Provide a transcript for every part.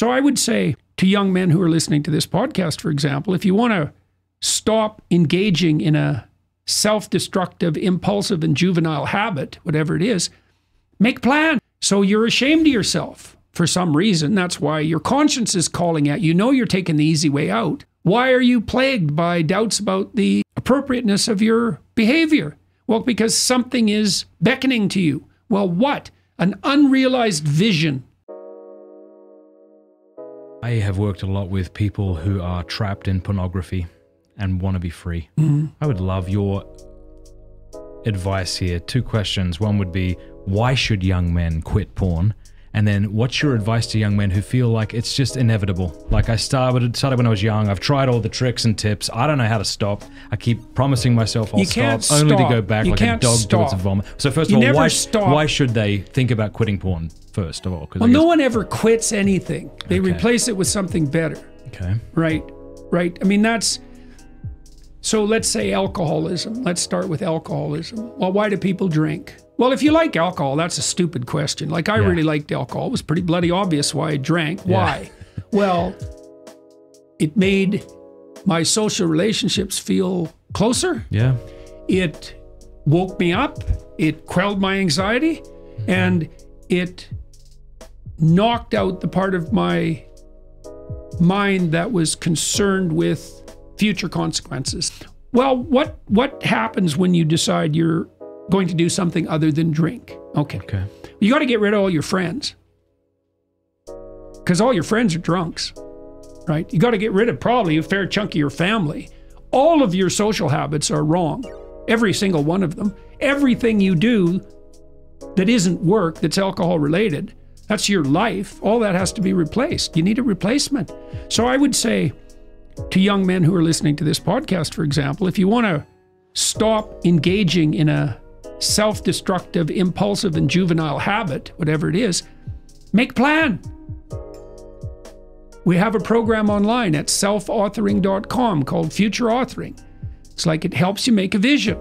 So I would say to young men who are listening to this podcast, for example, if you want to stop engaging in a self-destructive, impulsive, and juvenile habit, whatever it is, make a plan. So you're ashamed of yourself for some reason. That's why your conscience is calling at you. You know you're taking the easy way out. Why are you plagued by doubts about the appropriateness of your behavior? Well, because something is beckoning to you. Well, what? An unrealized vision. I have worked a lot with people who are trapped in pornography and want to be free. I would love your advice here. 2 questions. One would be, why should young men quit porn? And then what's your advice to young men who feel like it's just inevitable? Like I started when I was young. I've tried all the tricks and tips. I don't know how to stop. I keep promising myself I'll stop, only to go back like a dog towards a vomit. So first of all, why should they think about quitting porn first of all? Well, no one ever quits anything. They replace it with something better. Okay. Right. I mean, that's... So let's say alcoholism. Let's start with alcoholism. Well, why do people drink? Well, if you like alcohol, that's a stupid question. Like I really liked alcohol. It was pretty bloody obvious why I drank. Why? Well, it made my social relationships feel closer. Yeah. It woke me up. It quelled my anxiety. And it knocked out the part of my mind that was concerned with future consequences. Well, what happens when you decide you're going to do something other than drink? Okay. You got to get rid of all your friends, because all your friends are drunks, right? You got to get rid of probably a fair chunk of your family. All of your social habits are wrong, every single one of them. Everything you do that isn't work, that's alcohol related, that's your life, all that has to be replaced. You need a replacement. So I would say to young men who are listening to this podcast, for example, if you want to stop engaging in a self-destructive, impulsive, and juvenile habit, whatever it is, make a plan. We have a program online at selfauthoring.com called Future Authoring. It's like it helps you make a vision.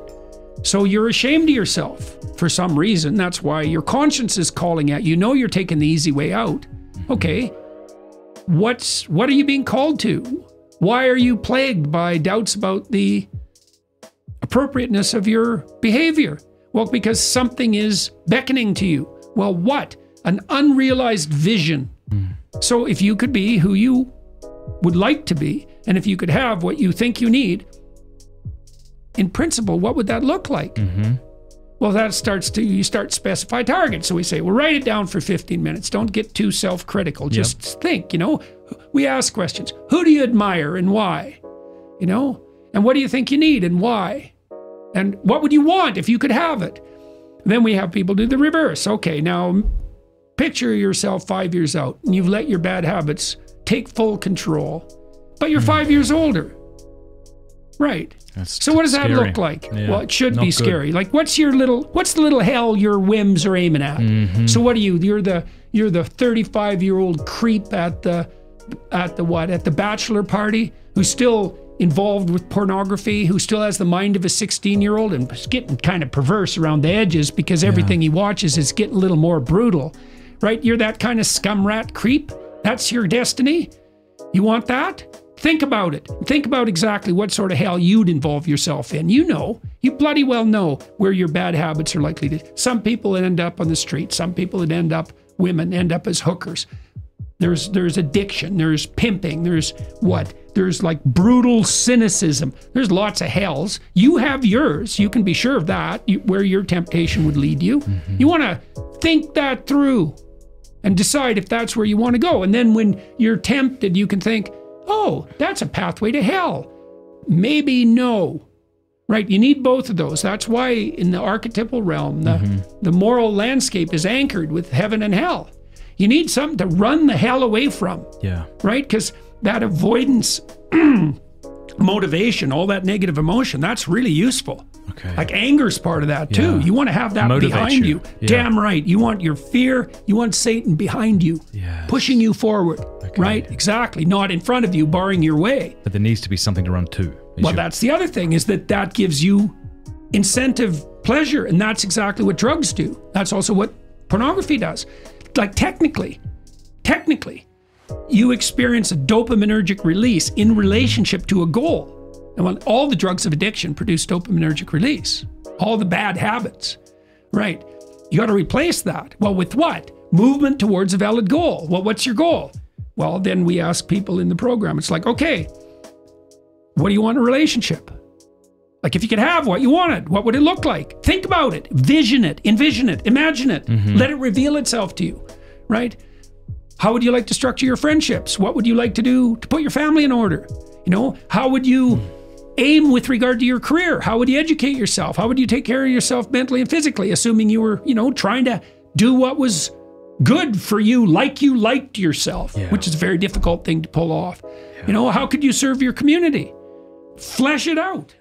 So you're ashamed of yourself for some reason. That's why your conscience is calling at you. You know you're taking the easy way out. Okay, what are you being called to? Why are you plagued by doubts about the appropriateness of your behavior? Well, because something is beckoning to you. Well, what? An unrealized vision. So if you could be who you would like to be, and if you could have what you think you need, in principle, what would that look like? Well, that you start to specify targets. So we say, well, write it down for 15 minutes. Don't get too self-critical. Just think, we ask questions. Who do you admire and why? And what do you think you need and why? And what would you want if you could have it? Then we have people do the reverse. Okay, now picture yourself 5 years out and you've let your bad habits take full control, but you're 5 years older. Right. So what does that look like? Well, it should be scary. Like what's the little hell your whims are aiming at? So what are you? You're the 35-year-old creep at the bachelor party who's still involved with pornography, who still has the mind of a 16-year-old and is getting kind of perverse around the edges because everything he watches is getting a little more brutal, right? You're that kind of scum rat creep. That's your destiny. You want that? Think about it. Think about exactly what sort of hell you'd involve yourself in. You bloody well know where your bad habits are likely to. Some people end up on the street. Some people women end up as hookers. There's addiction, there's pimping, there's like brutal cynicism. There's lots of hells. You have yours. You can be sure of that, where your temptation would lead you. You want to think that through and decide if that's where you want to go. And then when you're tempted, you can think, oh, that's a pathway to hell. Maybe no. Right? You need both of those. That's why in the archetypal realm, the moral landscape is anchored with heaven and hell. You need something to run the hell away from. Yeah. Right? Because that avoidance motivation, all that negative emotion, that's really useful. Okay. Like anger's part of that too. You want to have that behind you. Damn right. You want your fear, you want Satan behind you, pushing you forward. Right? Exactly. Not in front of you, barring your way. But there needs to be something to run to. Well, that's the other thing, is that gives you incentive pleasure. And that's exactly what drugs do. That's also what pornography does. Like technically, you experience a dopaminergic release in relationship to a goal. And when all the drugs of addiction produce dopaminergic release, all the bad habits, right? You got to replace that. Well, with what? Movement towards a valid goal. Well, what's your goal? Well, then we ask people in the program, it's like, okay, what do you want in a relationship? Like if you could have what you wanted, what would it look like? Think about it, vision it, envision it, imagine it, let it reveal itself to you, right? How would you like to structure your friendships? What would you like to do to put your family in order? You know, how would you aim with regard to your career? How would you educate yourself? How would you take care of yourself mentally and physically, assuming you were, you know, trying to do what was good for you, like you liked yourself, which is a very difficult thing to pull off. You know, how could you serve your community? Flesh it out.